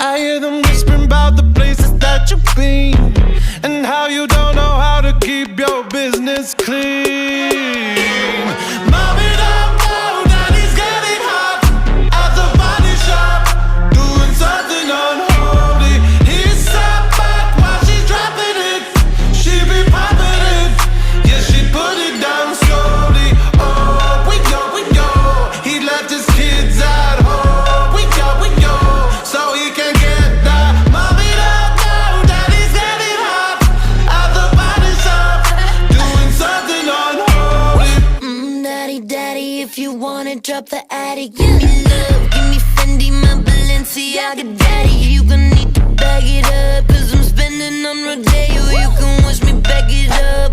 I hear them whispering about the places that you've been, and how you don't know how to keep your business clean. Mom it up now, daddy's getting hot at the body shop, doing something unholy. He's sat back while she's dropping it. She be popping it, yeah, she put it down slowly. Oh, we go, he left his kids at home. We go, so he can get that. Mom it up now, daddy's getting hot at the body shop, doing something unholy. Daddy, if you wanna drop the attic, give me love, give me Fendi, my Balenciaga. Daddy, you gon' need to bag it up, 'cause I'm spending on Rodeo. You can watch me back it up.